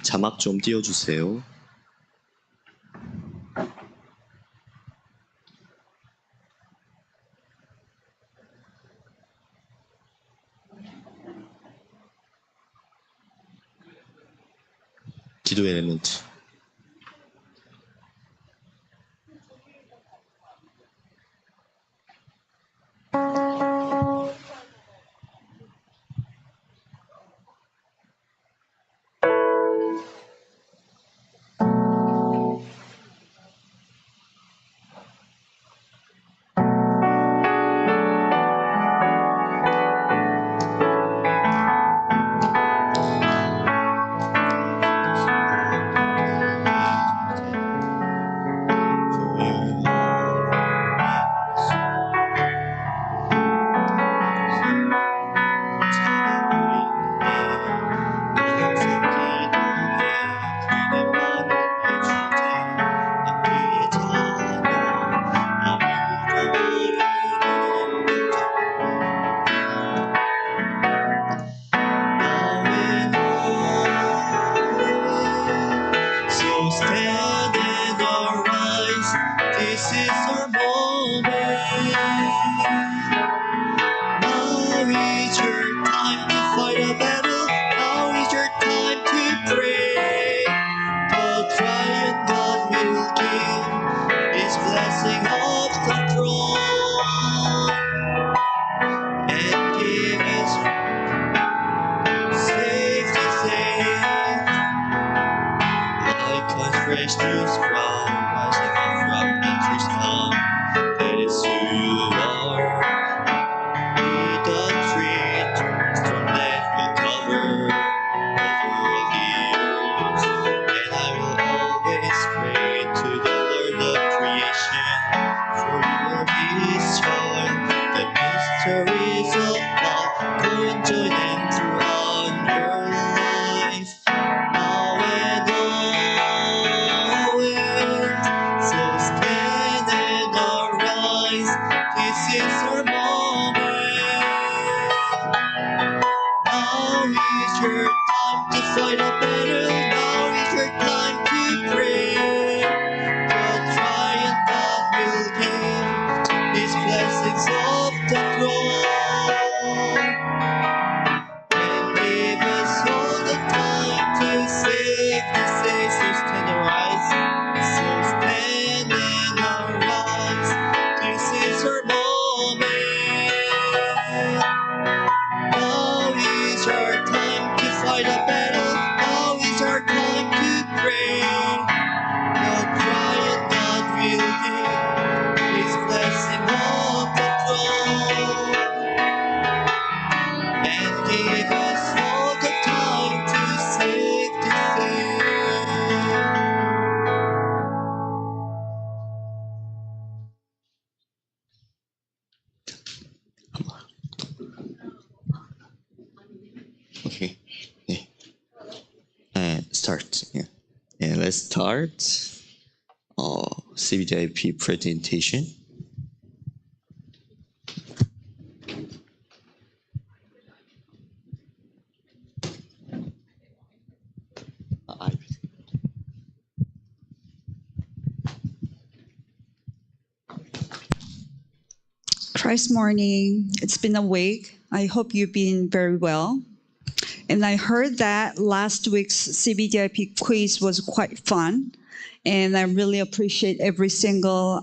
자막 좀 띄워주세요. 기도 엘리멘트. Okay. Start. And let's start CVDIP presentation. Christ morning. It's been a week. I hope you've been very well. And I heard that last week's CVDIP quiz was quite fun. And I really appreciate every single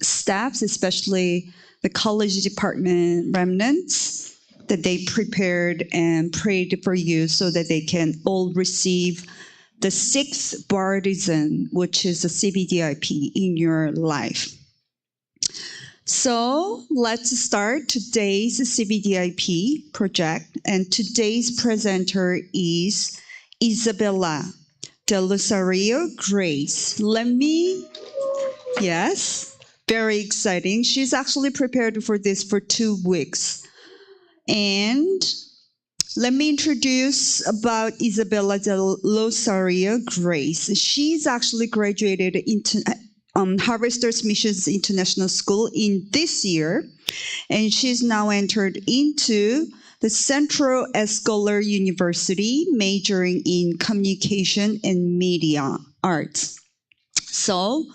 staff, especially the college department remnants, that they prepared and prayed for you so that they can all receive the sixth baptism, which is a CVDIP in your life. So let's start today's CVDIP project, and today's presenter is Ysabela de Rosario Grace. Yes, very exciting. She's actually prepared for this for 2 weeks. And let me introduce about Ysabela de Rosario Grace. She's actually graduated into Harvesters Missions International School in this year, and she's now entered into the the Central Escolar University, majoring in communication and media arts. So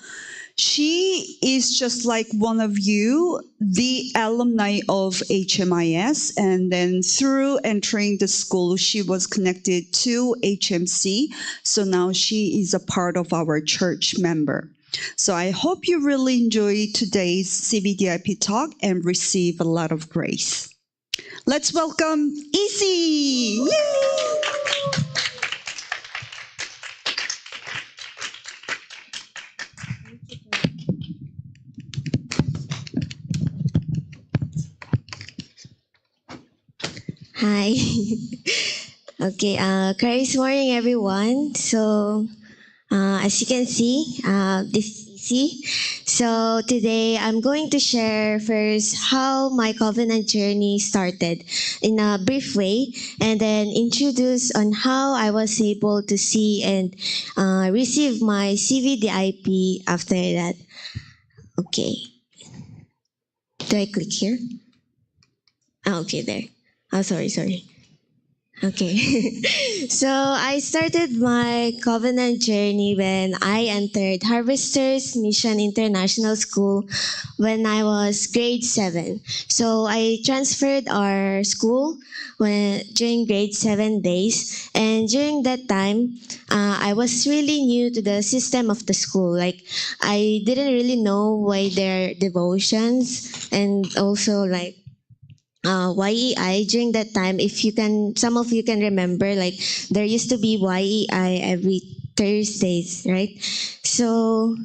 she is just like one of you, the alumni of HMIS, and then through entering the school, she was connected to HMC. So now she is a part of our church member. So I hope you really enjoy today's CVDIP talk and receive a lot of grace. Let's welcome Isi! Yay! Hi. Okay, Christ morning, everyone. So, as you can see, this is easy. So, today I'm going to share first how my covenant journey started in a brief way, and then introduce on how I was able to see and receive my CVDIP after that. Okay. Do I click here? Oh, okay, there. Oh, sorry. Okay. So I started my covenant journey when I entered Harvesters Mission International School when I was grade 7. So I transferred our school during grade 7 days. And during that time, I was really new to the system of the school. Like, I didn't really know why their devotions and also like YEI during that time, if you can, some of you can remember, like there used to be YEI every Thursdays, right? So,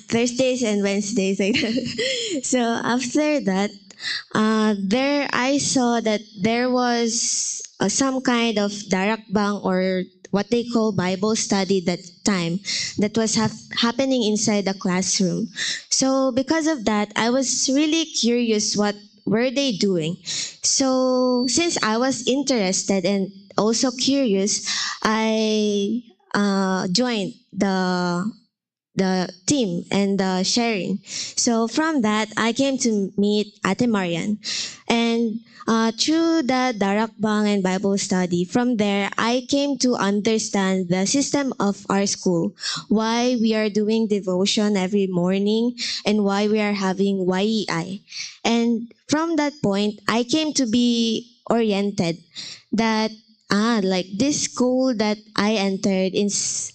Thursdays and Wednesdays, like that. So after that, there I saw that there was some kind of darakbang or what they call Bible study that time that was happening inside the classroom. So because of that, I was really curious what were they doing. So since I was interested and also curious, I joined the team and the sharing. So from that, I came to meet Ate Marian. And through the Darakbang and Bible study, from there, I came to understand the system of our school, why we are doing devotion every morning, and why we are having YEI. And from that point, I came to be oriented that, like this school that I entered is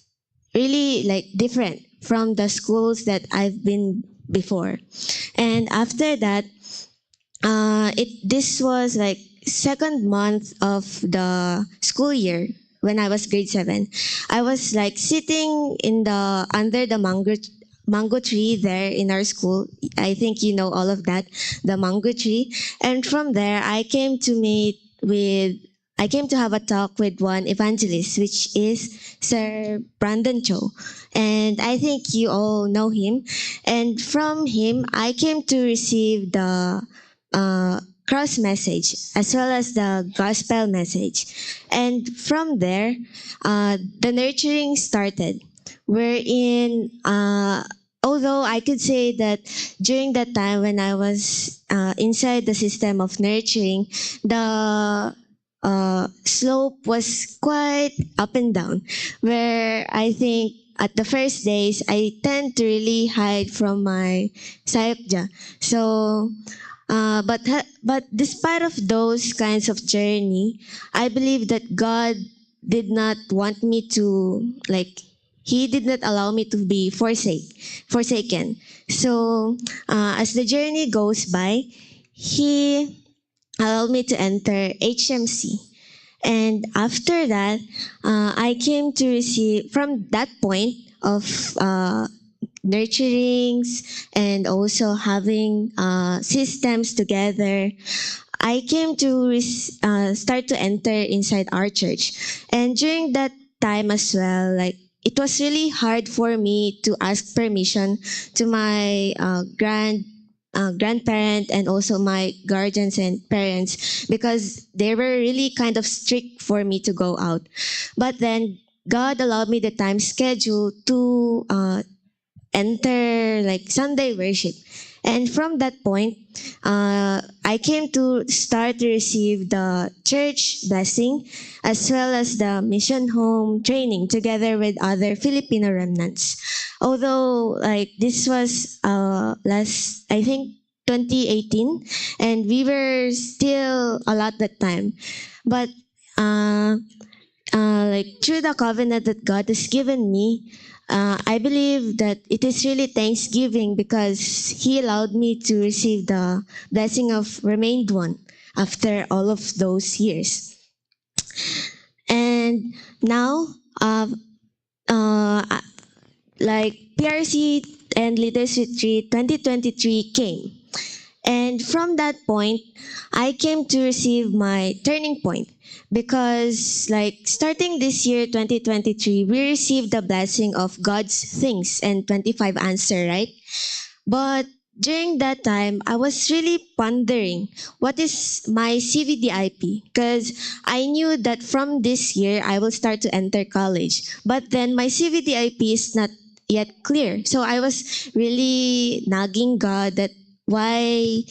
really like different from the schools that I've been before. And after that, this was like second month of the school year when I was grade 7. I was like sitting in the under the mango tree there in our school. I think you know all of that, the mango tree. And from there, I came to have a talk with one evangelist, which is Sir Brandon Cho. And I think you all know him. And from him, I came to receive the cross message as well as the gospel message. And from there, the nurturing started, wherein although I could say that during that time when I was inside the system of nurturing, the slope was quite up and down, where I think at the first days I tend to really hide from my sayokja. So, but despite of those kinds of journey, I believe that God did not want me to like. He did not allow me to be forsaken. So, as the journey goes by, He allowed me to enter HMC. And after that, I came to receive, from that point of nurturings and also having systems together, I came to start to enter inside our church. And during that time as well, like, it was really hard for me to ask permission to my grandparent and also my guardians and parents, because they were really kind of strict for me to go out. But then God allowed me the time schedule to enter like Sunday worship. And from that point, I I came to start to receive the church blessing as well as the mission home training together with other Filipino remnants. Although like this was last I think 2018 and we were still a lot that time. But like through the covenant that God has given me, I believe that it is really thanksgiving because He allowed me to receive the blessing of remained one after all of those years. And now, uh, like PRC and Leaders Retreat 2023 came. And from that point, I came to receive my turning point because like starting this year 2023, we received the blessing of God's things and 25 answer, right? But during that time, I was really pondering what is my CVDIP because I knew that from this year I will start to enter college. But then my CVDIP is not yet clear. So I was really nagging God that why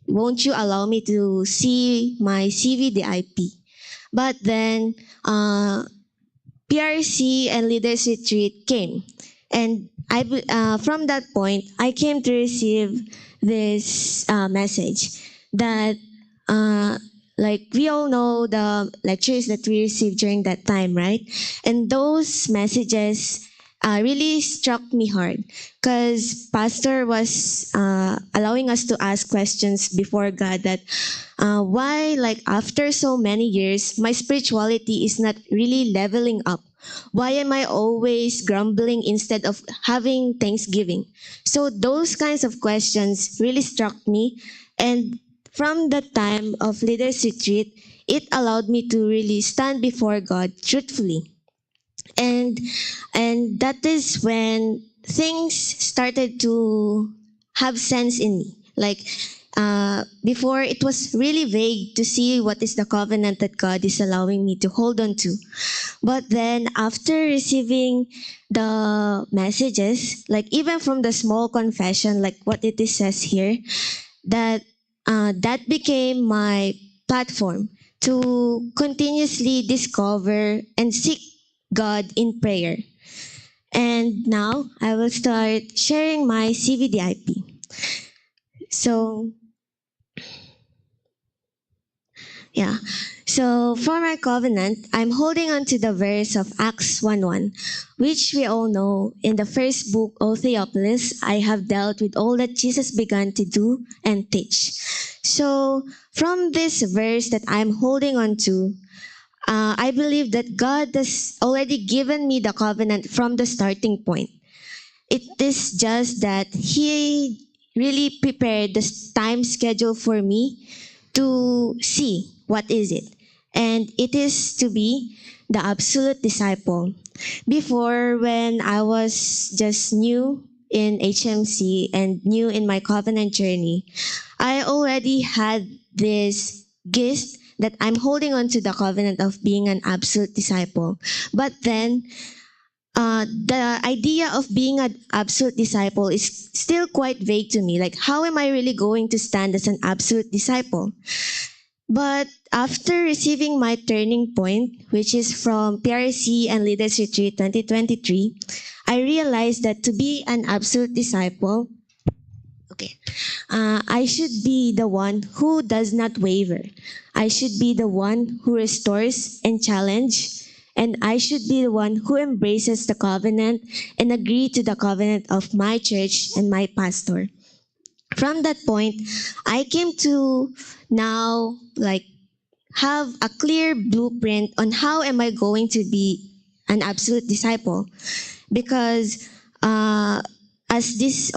won't you allow me to see my CVDIP? But then PRC and Leaders Retreat came. And from that point, I came to receive this message that, like, we all know the lectures that we received during that time, right? And those messages really struck me hard because Pastor was allowing us to ask questions before God that why, like, after so many years, my spirituality is not really leveling up. Why am I always grumbling instead of having thanksgiving? So those kinds of questions really struck me. And from the time of Leaders Retreat, it allowed me to really stand before God truthfully. And that is when things started to have sense in me. Like before, it was really vague to see what is the covenant that God is allowing me to hold on to. But then after receiving the messages, like even from the small confession, like what it is says here, that that became my platform to continuously discover and seek God in prayer. And now I will start sharing my CVDIP. So, yeah. So for my covenant, I'm holding on to the verse of Acts 1:1, which we all know in the first book, O Theophilus, I have dealt with all that Jesus began to do and teach. So from this verse that I'm holding on to, I believe that God has already given me the covenant from the starting point. It is just that He really prepared the time schedule for me to see what is it. And it is to be the absolute disciple. Before, when I was just new in HMC and new in my covenant journey, I already had this gift that I'm holding on to the covenant of being an absolute disciple. But then, the idea of being an absolute disciple is still quite vague to me. Like, how am I really going to stand as an absolute disciple? But after receiving my turning point, which is from PRC and Leaders Retreat 2023, I realized that to be an absolute disciple, I should be the one who does not waver. I should be the one who restores and challenge. And I should be the one who embraces the covenant and agree to the covenant of my church and my pastor. From that point, I came to now like have a clear blueprint on how am I going to be an absolute disciple, because as this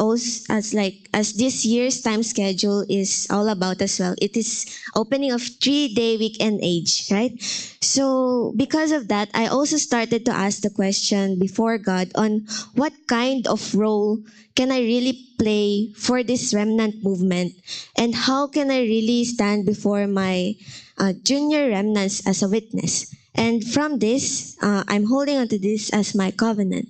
year's time schedule is all about as well, it is opening of 3-day weekend age, right? So because of that, I also started to ask the question before God on what kind of role can I really play for this remnant movement, and how can I really stand before my junior remnants as a witness. And from this, I'm holding on to this as my covenant.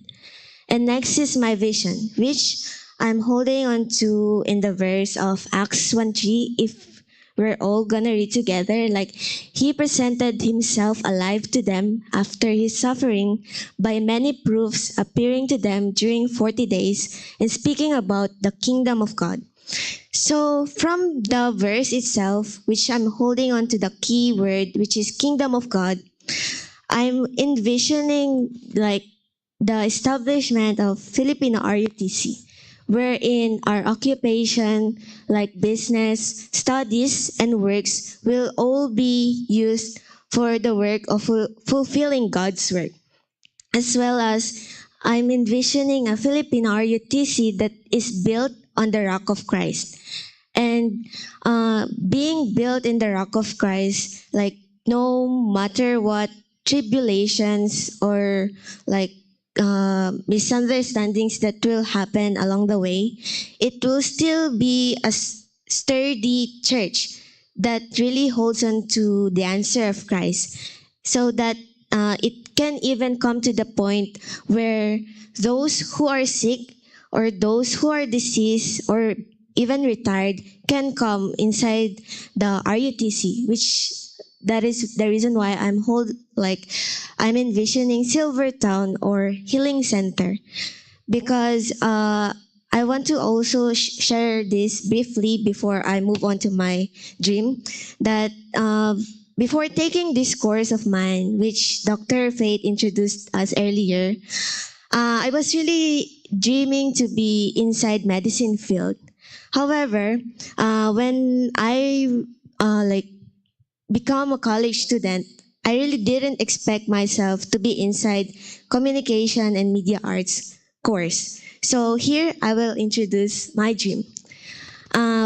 And next is my vision, which I'm holding on to in the verse of Acts 1:3. If we're all gonna read together. Like, he presented himself alive to them after his suffering by many proofs, appearing to them during 40 days and speaking about the kingdom of God. So from the verse itself, which I'm holding on to the key word, which is kingdom of God, I'm envisioning like the establishment of Filipino RUTC, wherein our occupation, like business, studies, and works, will all be used for the work of fulfilling God's work. As well as, I'm envisioning a Filipino RUTC that is built on the rock of Christ. And being built in the rock of Christ, like no matter what tribulations or like misunderstandings that will happen along the way, it will still be a sturdy church that really holds on to the answer of Christ, so that it can even come to the point where those who are sick or those who are deceased or even retired can come inside the RUTC, which that is the reason why I'm envisioning Silvertown or Healing Center, because I want to also share this briefly before I move on to my dream. That before taking this course of mine, which Dr. Faith introduced us earlier, I was really dreaming to be inside medicine field. However, when I become a college student, I really didn't expect myself to be inside communication and media arts course. So here I will introduce my dream,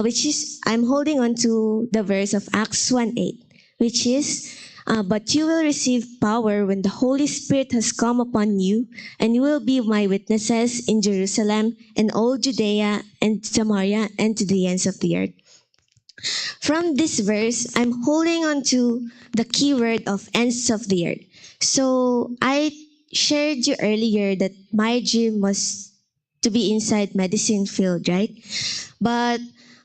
which is I'm holding on to the verse of Acts 1:8, which is, but you will receive power when the Holy Spirit has come upon you, and you will be my witnesses in Jerusalem and all Judea and Samaria and to the ends of the earth. From this verse, I'm holding on to the keyword of ends of the earth. So I shared you earlier that my dream was to be inside medicine field, right? But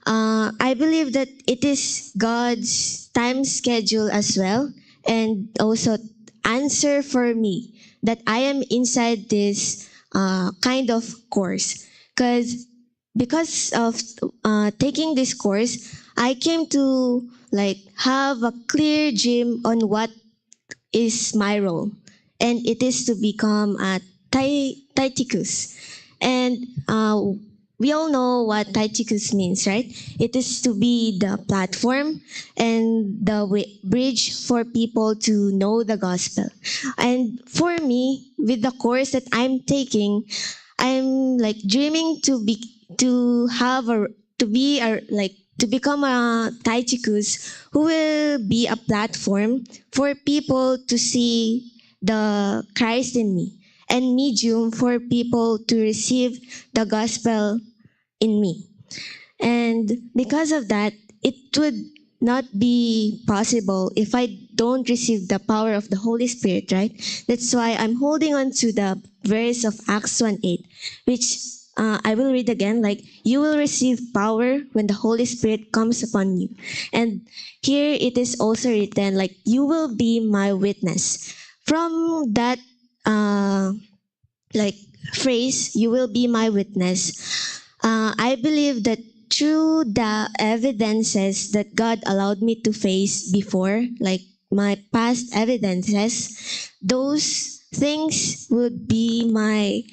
I believe that it is God's time schedule as well, and also answer for me that I am inside this kind of course. Because of taking this course, I came to like have a clear dream on what is my role, and it is to become a Tychicus. And we all know what Tychicus means, right? It is to be the platform and the bridge for people to know the gospel. And for me, with the course that I'm taking, I'm like dreaming to become a Tychicus who will be a platform for people to see the Christ in me, and medium for people to receive the gospel in me. And because of that, it would not be possible if I don't receive the power of the Holy Spirit, right? That's why I'm holding on to the verse of Acts 1:8, which I will read again, like, you will receive power when the Holy Spirit comes upon you. And here it is also written, like, you will be my witness. From that like phrase, you will be my witness, I believe that through the evidences that God allowed me to face before, like my past evidences, those things would be my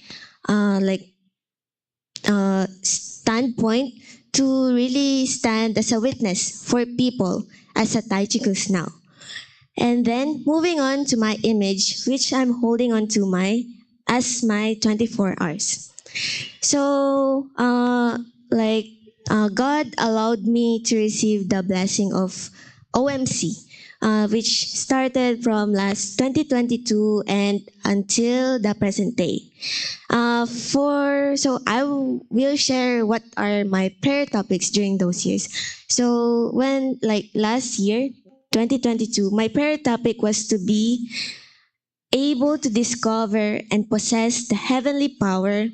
standpoint to really stand as a witness for people as a Tychicus now. And then moving on to my image, which I'm holding on to as my 24 hours. So, God allowed me to receive the blessing of OMC, which started from last 2022 and until the present day. So I will share what are my prayer topics during those years. So when like last year, 2022, my prayer topic was to be able to discover and possess the heavenly power,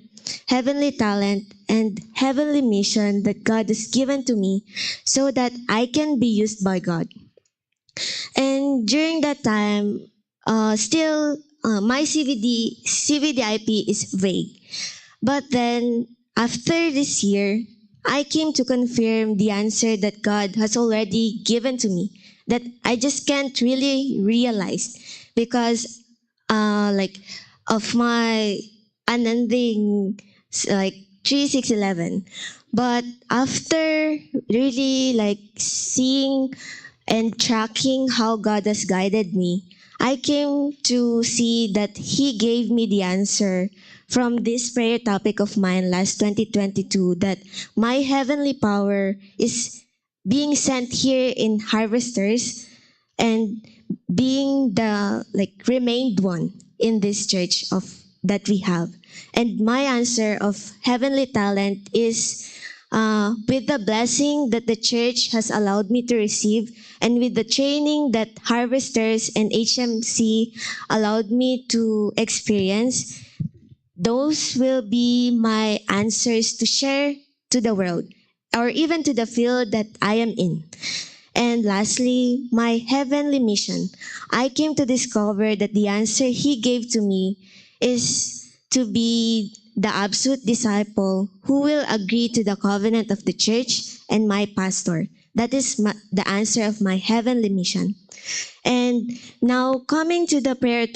heavenly talent, and heavenly mission that God has given to me so that I can be used by God. And during that time, still my CVDIP is vague. But then after this year, I came to confirm the answer that God has already given to me that I just can't really realize because like of my unending like 3611. But after really like seeing and tracking how God has guided me, I came to see that He gave me the answer from this prayer topic of mine last 2022 that my heavenly power is being sent here in harvesters and being the like remained one in this church of that we have. And my answer of heavenly talent is with the blessing that the church has allowed me to receive and with the training that harvesters and HMC allowed me to experience, those will be my answers to share to the world or even to the field that I am in. And lastly, my heavenly mission. I came to discover that the answer He gave to me is to be the absolute disciple who will agree to the covenant of the church and my pastor. That is the answer of my heavenly mission. And now coming to the prayer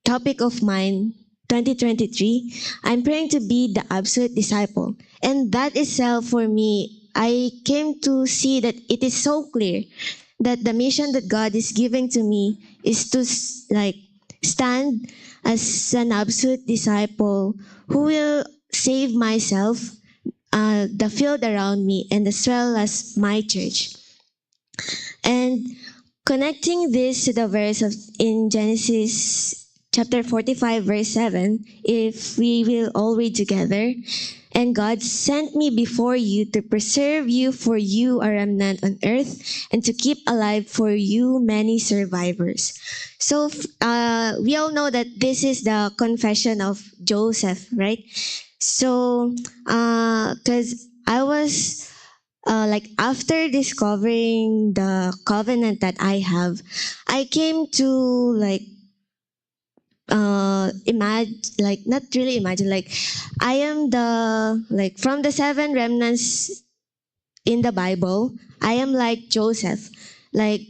topic of mine, 2023, I'm praying to be the absolute disciple. And that itself for me, I came to see that it is so clear that the mission that God is giving to me is to like stand as an absolute disciple who will save myself, the field around me, and as well as my church. And connecting this to the verse of in Genesis chapter 45 verse 7, if we will all read together, and God sent me before you to preserve you, for you a remnant on earth, and to keep alive for you many survivors. So we all know that this is the confession of Joseph, right? So because I was like after discovering the covenant that I have, I came to like imagine, like not really imagine, like I am the like from the seven remnants in the Bible, I am like Joseph. Like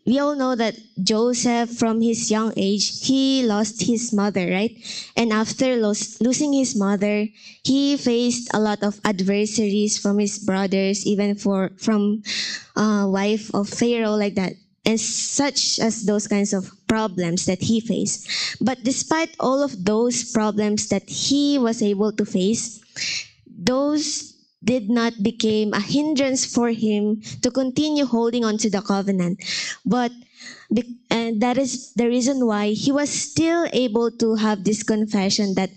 we all know that Joseph from his young age, he lost his mother, right? And after losing his mother, he faced a lot of adversaries from his brothers, even from wife of Pharaoh, like that. And such as those kinds of problems that he faced. But despite all of those problems that he was able to face, those did not become a hindrance for him to continue holding on to the covenant. But and that is the reason why he was still able to have this confession that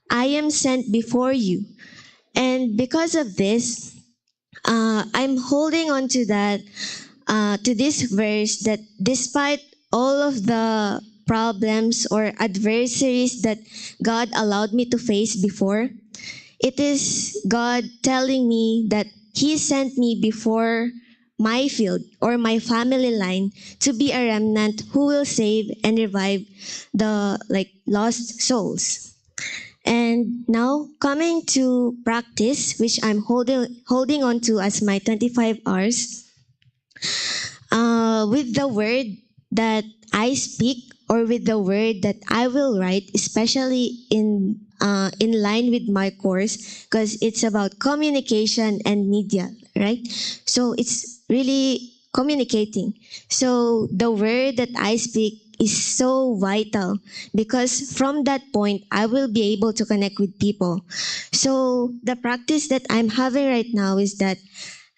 I am sent before you. And because of this, I'm holding on to that, to this verse that despite all of the problems or adversaries that God allowed me to face before, it is God telling me that He sent me before my field or my family line to be a remnant who will save and revive the like lost souls. And now coming to practice, which I'm holding on to as my 25 hours, with the word that I speak or with the word that I will write, especially in line with my course, because it's about communication and media, right? So it's really communicating. So the word that I speak is so vital because from that point, I will be able to connect with people. So the practice that I'm having right now is that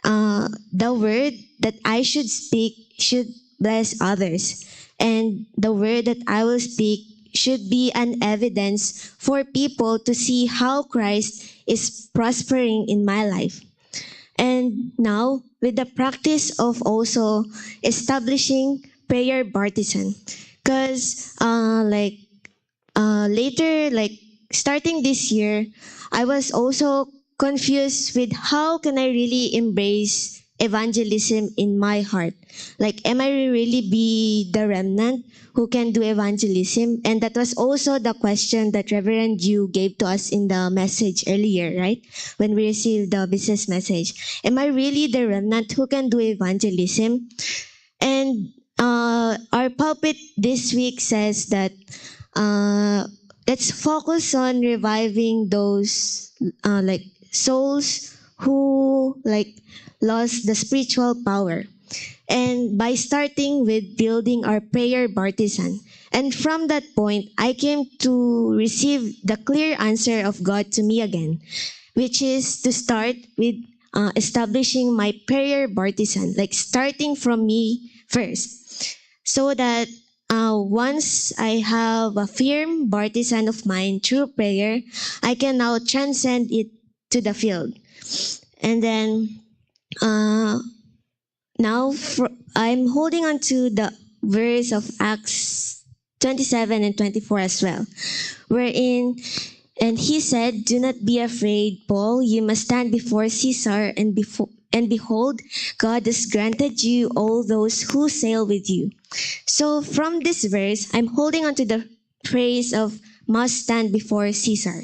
the word that I should speak should bless others. And the word that I will speak should be an evidence for people to see how Christ is prospering in my life. And now, with the practice of also establishing prayer partisan. Because later, like starting this year, I was also confused with how can I really embrace evangelism in my heart. Like, am I really be the remnant who can do evangelism? And that was also the question that Reverend Yu gave to us in the message earlier, right? When we received the business message. Am I really the remnant who can do evangelism? And our pulpit this week says that let's focus on reviving those like souls who like lost the spiritual power, and by starting with building our prayer partisan. And from that point, I came to receive the clear answer of God to me again, which is to start with establishing my prayer partisan, like starting from me first, so that once I have a firm partisan of mine through prayer, I can now transcend it to the field. And then uh, I'm holding on to the verse of Acts 27 and 24 as well, wherein, and he said, "Do not be afraid, Paul. You must stand before Caesar, and behold, God has granted you all those who sail with you." So from this verse, I'm holding on to the phrase of must stand before Caesar.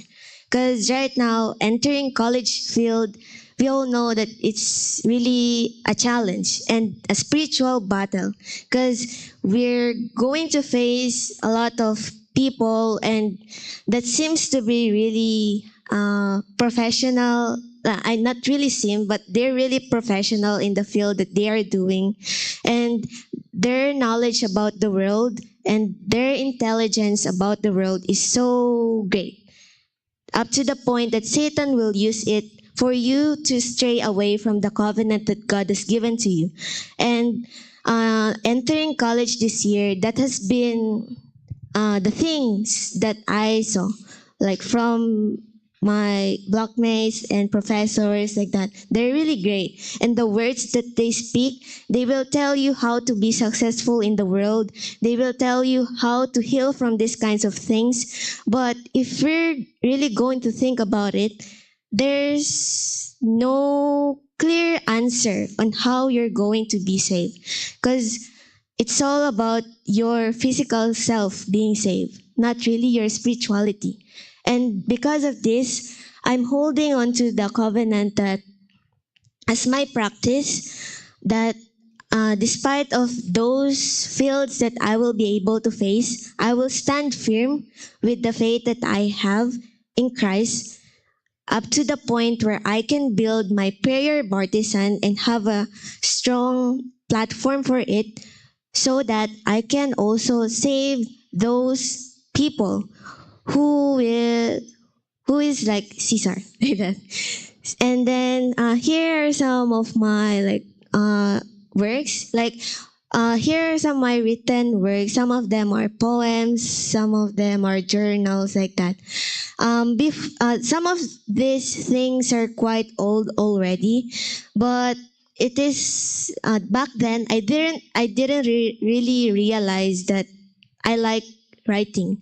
Because right now, entering college field, we all know that it's really a challenge and a spiritual battle. Because we're going to face a lot of people, and that seems to be really professional. I not really seem, but they're really professional in the field that they are doing, and their knowledge about the world and their intelligence about the world is so great, up to the point that Satan will use it for you to stray away from the covenant that God has given to you. And entering college this year, that has been the things that I saw, like from my blockmates and professors like that. They're really great. And the words that they speak, they will tell you how to be successful in the world. They will tell you how to heal from these kinds of things. But if we're really going to think about it, there's no clear answer on how you're going to be saved. Because it's all about your physical self being saved, not really your spirituality. And because of this, I'm holding on to the covenant that as my practice, that despite of those fields that I will be able to face, I will stand firm with the faith that I have in Christ, up to the point where I can build my prayer partisan and have a strong platform for it, so that I can also save those people who is like Caesar. Like that. And then here are some of my like works. Like here are some of my written works. Some of them are poems. Some of them are journals, like that. Some of these things are quite old already, but it is back then I didn't really realize that I like writing.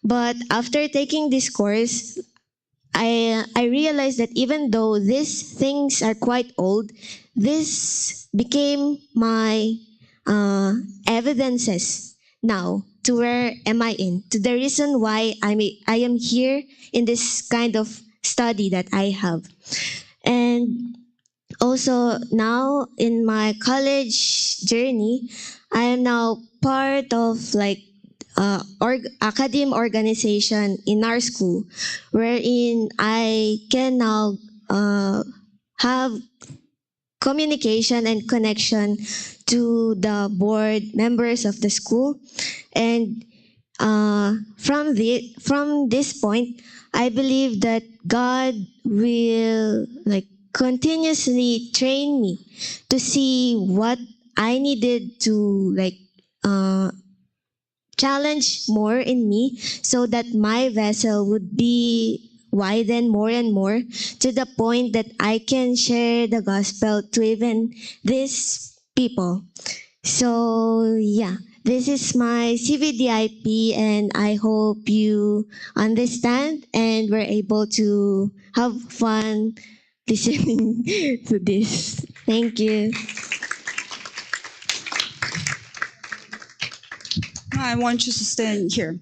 But after taking this course, I realized that even though these things are quite old, this became my evidences now to where am I in, to the reason why I am here in this kind of study that I have. And also now in my college journey, I am now part of like academic organization in our school, wherein I can now have communication and connection to the board members of the school. And from this point, I believe that God will like continuously train me to see what I needed to like challenge more in me, so that my vessel would be widen more and more, to the point that I can share the gospel to even these people. So yeah, this is my CVDIP, and I hope you understand and we're able to have fun listening to this. Thank you. I want you to stand here.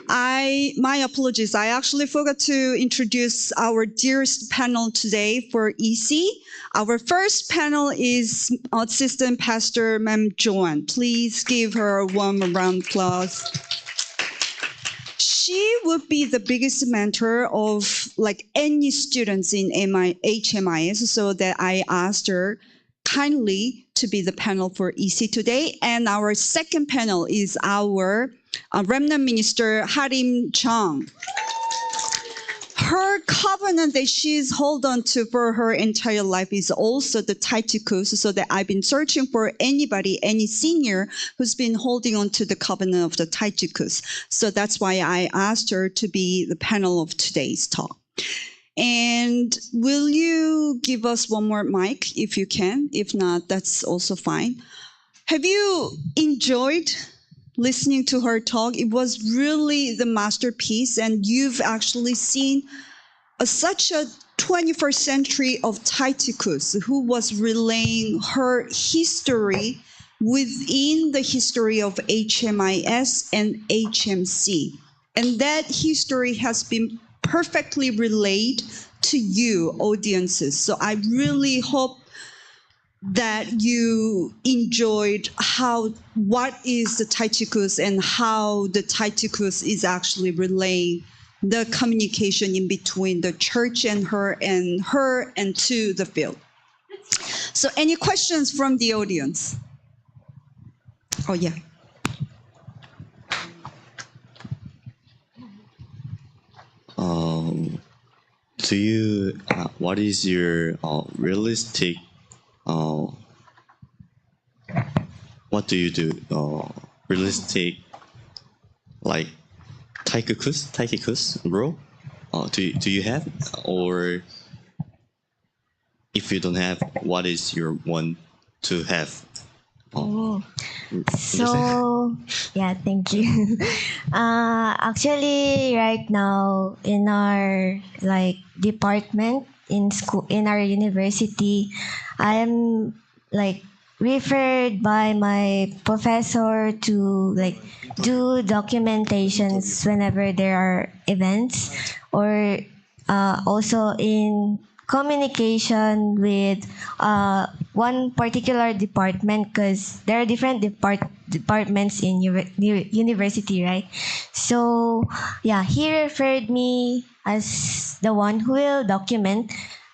My apologies. I actually forgot to introduce our dearest panel today for EC. Our first panel is Assistant Pastor Ma'am Joan. Please give her a warm round of applause. She would be the biggest mentor of like any students in HMIS, so that I asked her kindly to be the panel for EC today. And our second panel is our remnant minister, Harim Chang. Her covenant that she's held on to for her entire life is also the Titicus, so that I've been searching for anybody, any senior who's been holding on to the covenant of the Titicus. So that's why I asked her to be the panel of today's talk. And will you give us one more mic if you can? If not, that's also fine. Have you enjoyed listening to her talk? It was really the masterpiece, and you've actually seen such a 21st century of Titicus who was relaying her history within the history of HMIS and HMC. And that history has been perfectly relayed to you, audiences. So I really hope that you enjoyed what is the Titicus and how the Titicus is actually relaying the communication in between the church and her and to the field. So any questions from the audience? Oh, yeah. Do you, what is your realistic, what do you do? Realistic, like, Tychicus, bro? Do you have? Or if you don't have, what is your one to have? So, yeah, thank you. Actually, right now in our like department in school, in our university, I'm like referred by my professor to like do documentations whenever there are events, or also in communication with one particular department, because there are different departments in university, right? So yeah, he referred me as the one who will document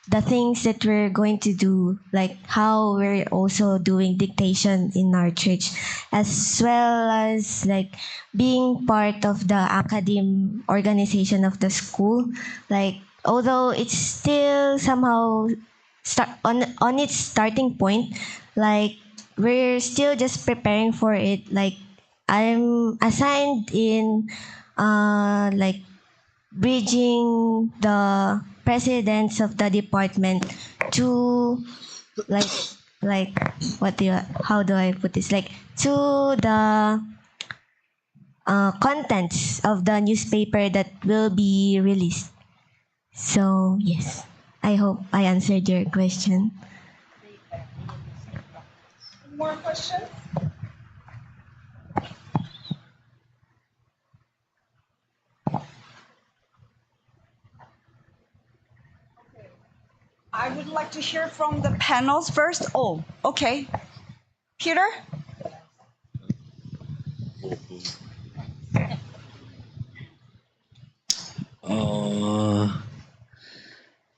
the things that we're going to do, like how we're also doing dictation in our church, as well as like being part of the academe organization of the school. Like, although it's still somehow on its starting point, like we're still just preparing for it. Like, I'm assigned in like bridging the presidents of the department to like how do I put this, like to the contents of the newspaper that will be released. So yes, I hope I answered your question. More questions? I would like to hear from the panels first. Oh, okay. Peter?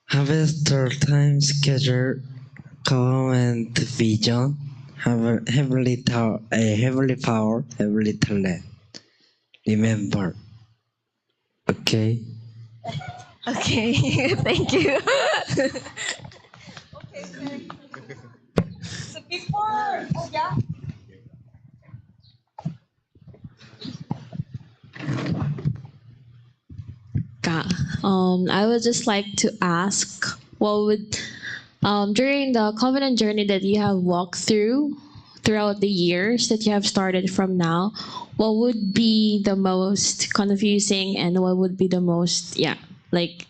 Harvester time schedule, government vision, heavenly power, heavenly talent. Remember. Okay. Okay, thank you. Okay, so before, oh yeah. I would just like to ask, what would, during the covenant journey that you have walked throughout the years that you have started from now, what would be the most confusing and what would be the most, like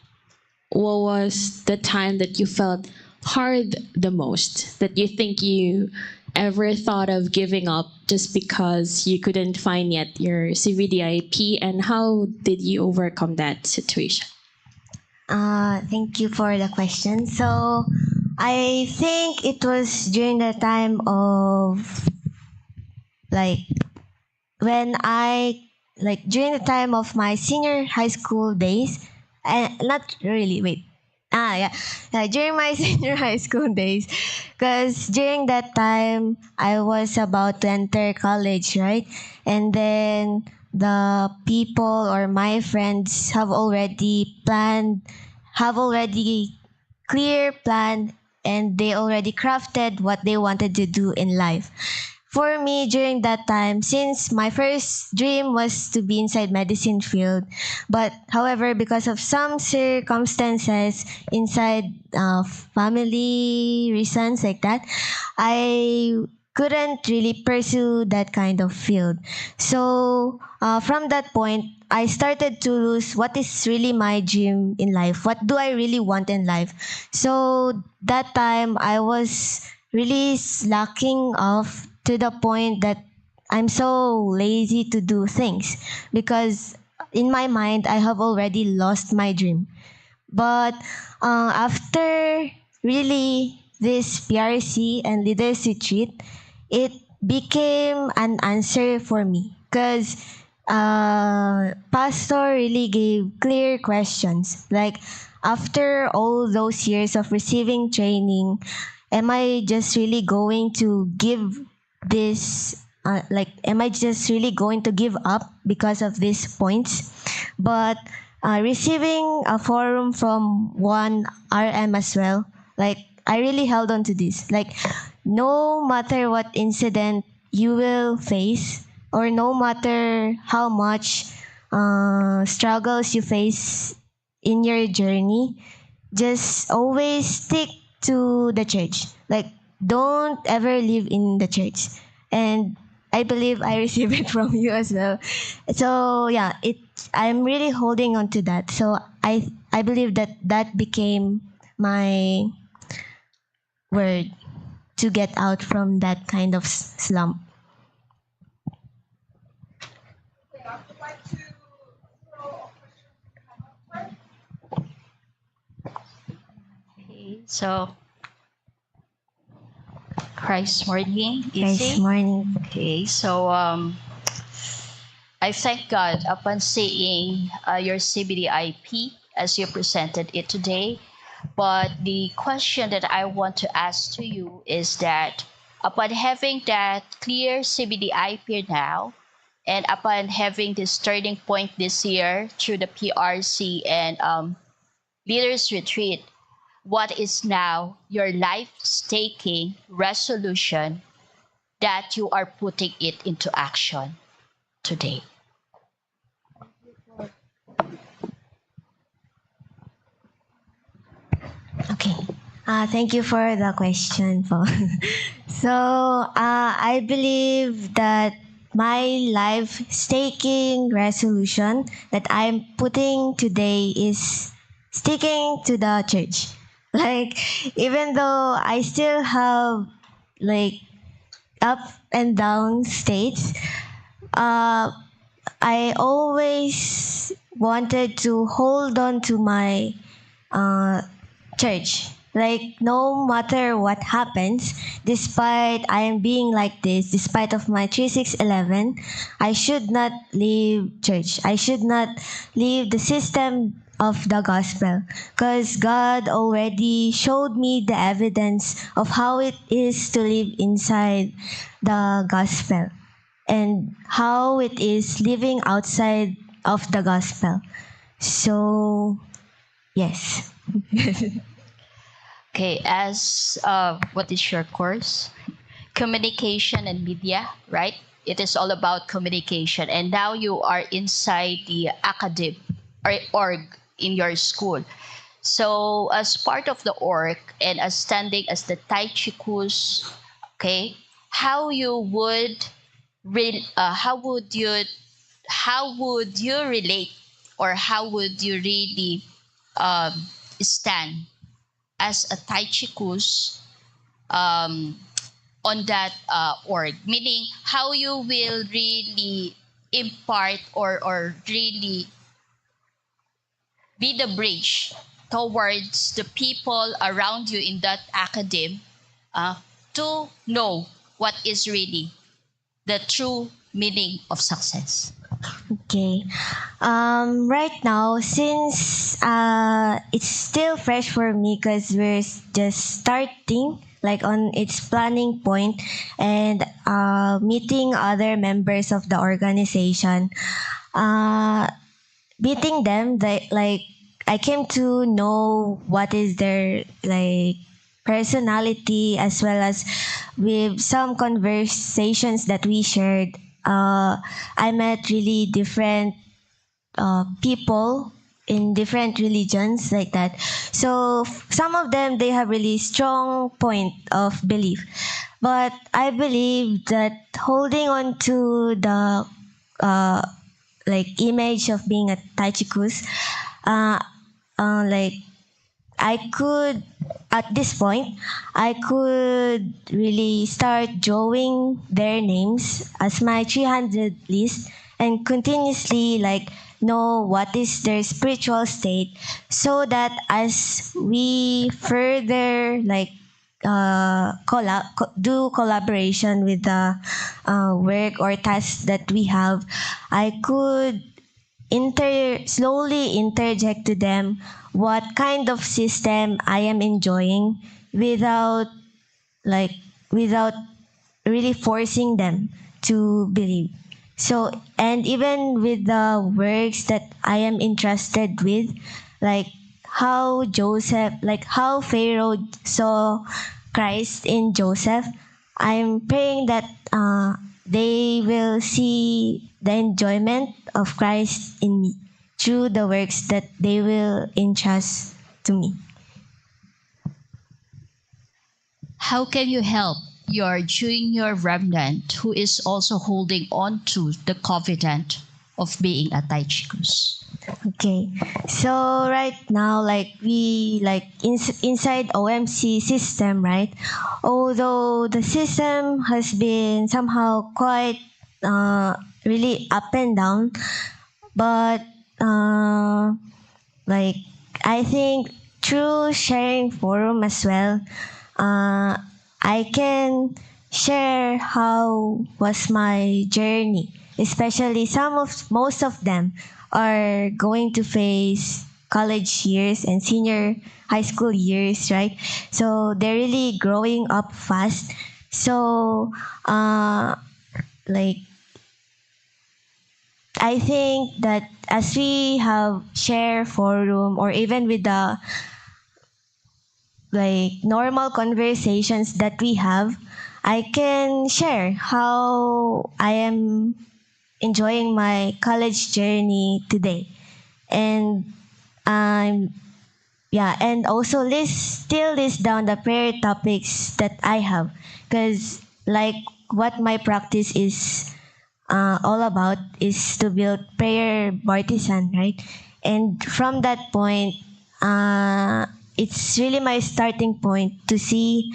what was the time that you felt hard the most, that you think you ever thought of giving up just because you couldn't find yet your CVDIP, and how did you overcome that situation? Thank you for the question. So, I think it was during the time of like when I like during the time of my senior high school days, and not really. Wait, yeah, during my senior high school days, because during that time I was about to enter college, right? And then the people or my friends have already clear plan, and they already crafted what they wanted to do in life. For me, during that time, since my first dream was to be inside medicine field, but however, because of some circumstances inside family reasons like that, I couldn't really pursue that kind of field. So from that point, I started to lose what is really my dream in life. What do I really want in life? So that time I was really slacking off to the point that I'm so lazy to do things because in my mind I have already lost my dream. But after really this PRC and leaders retreat, it became an answer for me because pastor really gave clear questions like after all those years of receiving training, am I just really going to give this am I just really going to give up because of these points? But receiving a forum from one RM as well, like I really held on to this. Like no matter what incident you will face, or no matter how much struggles you face in your journey, just always stick to the church. Like don't ever live in the church. And I believe I received it from you as well. So yeah, I'm really holding on to that. So I believe that that became my word to get out from that kind of slump. Okay, so Christ morning, Guys, easy. morning. Okay, so I thank God upon seeing your CBDIP as you presented it today. But the question that I want to ask to you is that upon having that clear CBDIP now, and upon having this turning point this year through the PRC and leaders retreat, what is now your life-staking resolution that you are putting it into action today? Okay. Thank you for the question, Paul. So, I believe that my life staking resolution that I'm putting today is sticking to the church. Like, even though I still have like up and down states, uh, I always wanted to hold on to my uh, church. Like no matter what happens, despite I am being like this, despite of my 3611, I should not leave church. I should not leave the system of the gospel because God already showed me the evidence of how it is to live inside the gospel and how it is living outside of the gospel. So, yes. Okay, as what is your course? Communication and media, right? It is all about communication. And now you are inside the academic or org in your school. So as part of the org and as standing as the Tai Chi Kus, okay, how you would how would you relate, or how would you really um, stand as a Taichikus on that org? Meaning, how you will really impart or really be the bridge towards the people around you in that academe to know what is really the true meaning of success. Okay. Right now, since it's still fresh for me because we're just starting, like on its planning point, and meeting other members of the organization, uh, meeting them, like I came to know what is their like personality, as well as with some conversations that we shared. I met really different people in different religions like that. So some of them, they have really strong point of belief, but I believe that holding on to the uh, like image of being a Taichikus, uh, like I could, at this point, I could really start drawing their names as my 300 list and continuously like know what is their spiritual state, so that as we further like do collaboration with the work or tasks that we have, I could slowly interject to them what kind of system I am enjoying, without like without really forcing them to believe. So, and even with the works that I am interested with, like how Pharaoh saw Christ in Joseph, I'm praying that they will see the enjoyment of Christ in me through the works that they will entrust to me. How can you help your junior remnant who is also holding on to the covenant of being a Taichikus? Okay, so right now, like we inside OMC system, right? Although the system has been somehow quite really up and down, but like I think through sharing forum as well, I can share how was my journey. Especially most of them are going to face college years and senior high school years, right? So they're really growing up fast. So like I think that as we have share forum, or even with the like normal conversations that we have, I can share how I am enjoying my college journey today. And and also list down the prayer topics that I have, because like what my practice is all about is to build prayer partisan, right? And from that point, it's really my starting point to see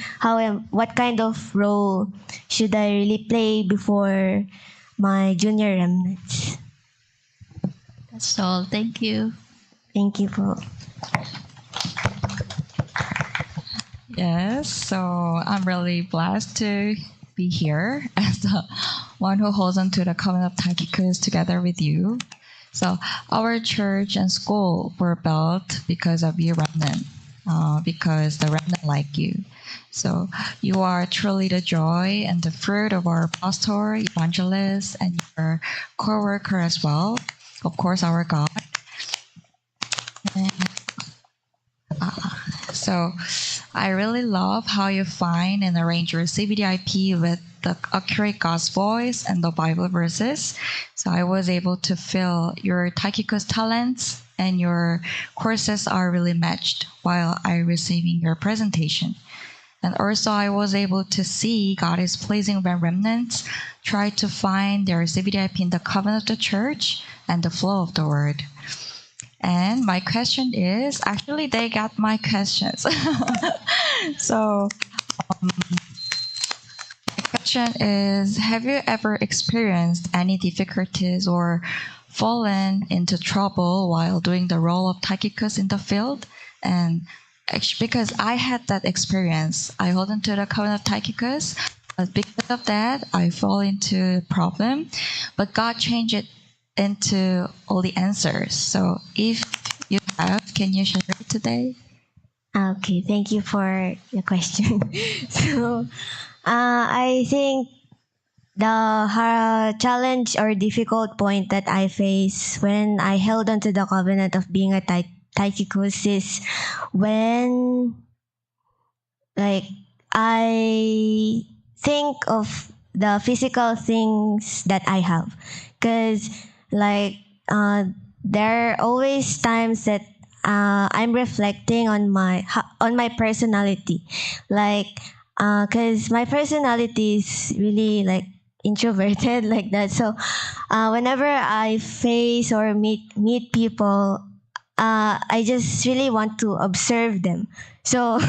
what kind of role should I really play before my junior remnants. That's all. Thank you. Thank you for. Yes, so I'm really blessed to be here as the one who holds on to the covenant of Tychicus together with you. So our church and school were built because of you, remnant, because the remnant like you. So you are truly the joy and the fruit of our pastor, evangelist, and your co-worker as well. Of course, our God. So I really love how you find and arrange your CVDIP with the accurate God's voice and the Bible verses. So I was able to feel your Tychicus talents, and your courses are really matched while I receiving your presentation. And also I was able to see God is placing remnants try to find their CVDIP in the covenant of the church and the flow of the word. And my question is, actually, they got my questions. So, my question is, have you ever experienced any difficulties or fallen into trouble while doing the role of Tychicus in the field? And actually, because I had that experience, I hold on to the covenant of Tychicus. But because of that, I fall into problem. But God changed it into all the answers. So if you have, can you share it today? Okay, thank you for the question. So, I think the challenge or difficult point that I face when I held on to the covenant of being a Tychicus is when, like, I think of the physical things that I have, because like there are always times that I'm reflecting on my personality, like because my personality is really like introverted like that. So whenever I face or meet people, I just really want to observe them. So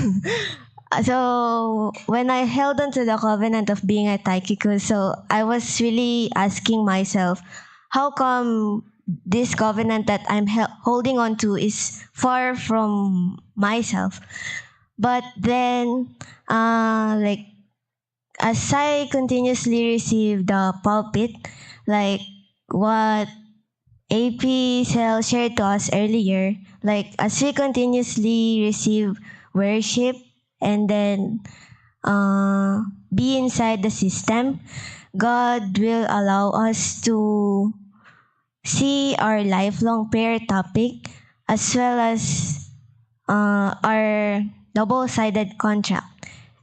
so when I held on to the covenant of being a Taikiko, so I was really asking myself, how come this covenant that I'm holding on to is far from myself? But then, like as I continuously receive the pulpit, like what AP Cell shared to us earlier, like as we continuously receive worship and then be inside the system, God will allow us to see our lifelong prayer topic as well as our double-sided contract.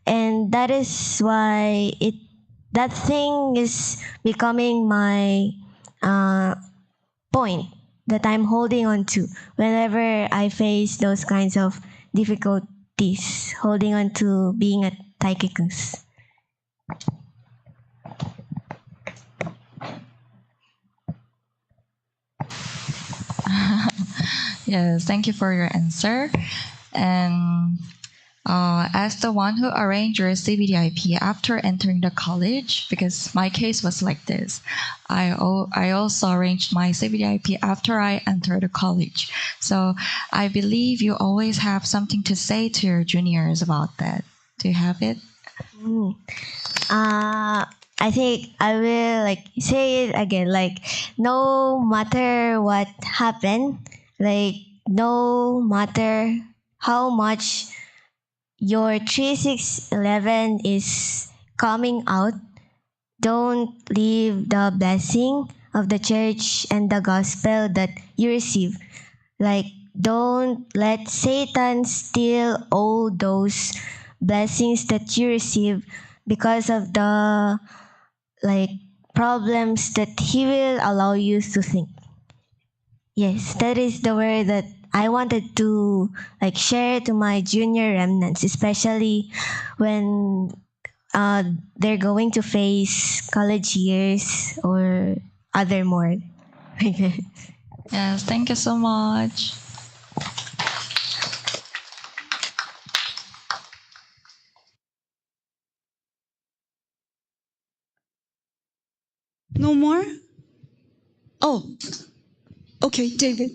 And that is why that thing is becoming my point that I'm holding on to whenever I face those kinds of difficulties, holding on to being a Tychicus. Yes, thank you for your answer. And as the one who arranged your CVDIP after entering the college, because my case was like this, I also arranged my CVDIP after I entered the college. So I believe you always have something to say to your juniors about that. Do you have it? I think I will like say it again. Like no matter what happened, like no matter how much your 3611 is coming out, don't leave the blessing of the church and the gospel that you receive. Like don't let Satan steal all those blessings that you receive because of the like problems that he will allow you to think. Yes, that is the word that I wanted to like share to my junior remnants, especially when they're going to face college years or other more. Yes, thank you so much. No more? Oh, okay, David.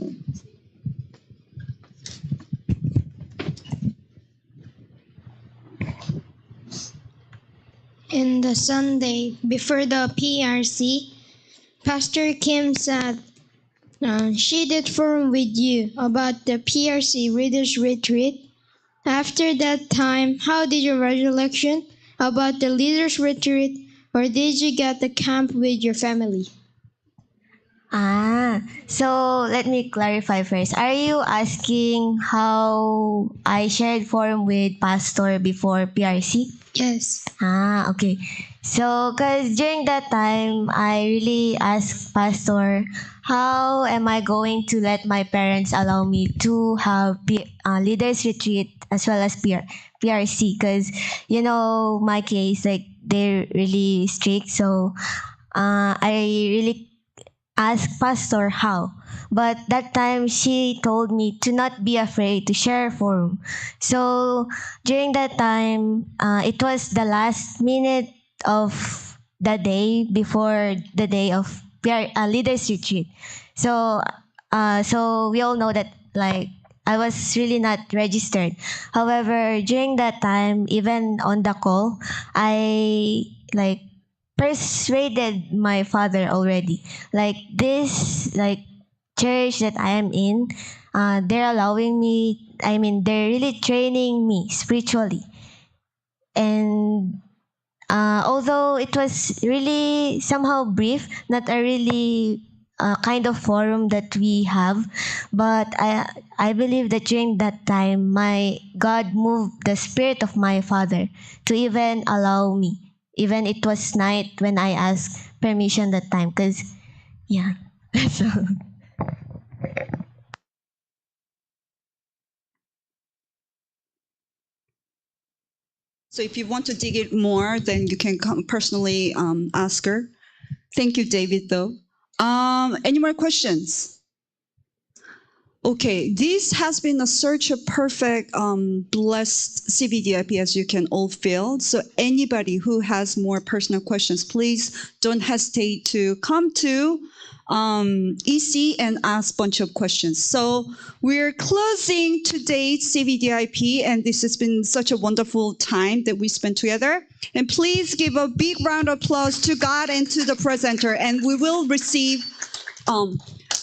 In the Sunday before the PRC, Pastor Kim said she did forum with you about the PRC Readers Retreat. After that time, how did your recollection about the Leaders Retreat, or did you get the camp with your family? So let me clarify first. Are you asking how I shared forum with Pastor before PRC? Yes. Okay. So, because during that time, I really asked Pastor, how am I going to let my parents allow me to have leaders retreat as well as PRC? Because, you know, my case, like, they're really strict. So, I really asked Pastor how. but that time she told me to not be afraid to share forum. So during that time, it was the last minute of the day before the day of leaders retreat. So so we all know that like I was really not registered. However, during that time, even on the call, I like persuaded my father already. Like this, like church that I am in, they're allowing me. I mean, they're really training me spiritually, and although it was really somehow brief, not a really kind of forum that we have, but I believe that during that time, my God moved the spirit of my father to even allow me, even it was night when I asked permission that time, cause yeah, so. So if you want to dig it more, then you can come personally ask her. Thank you, David, though. Any more questions? Okay, this has been a such a perfect, blessed CVDIP, as you can all feel. So anybody who has more personal questions, please don't hesitate to come to EC and ask a bunch of questions. So we're closing today's CVDIP, and this has been such a wonderful time that we spent together. And please give a big round of applause to God and to the presenter, and we will receive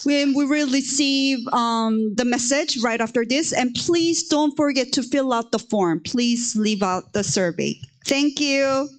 we will receive the message right after this. And please don't forget to fill out the form. Please leave out the survey. Thank you.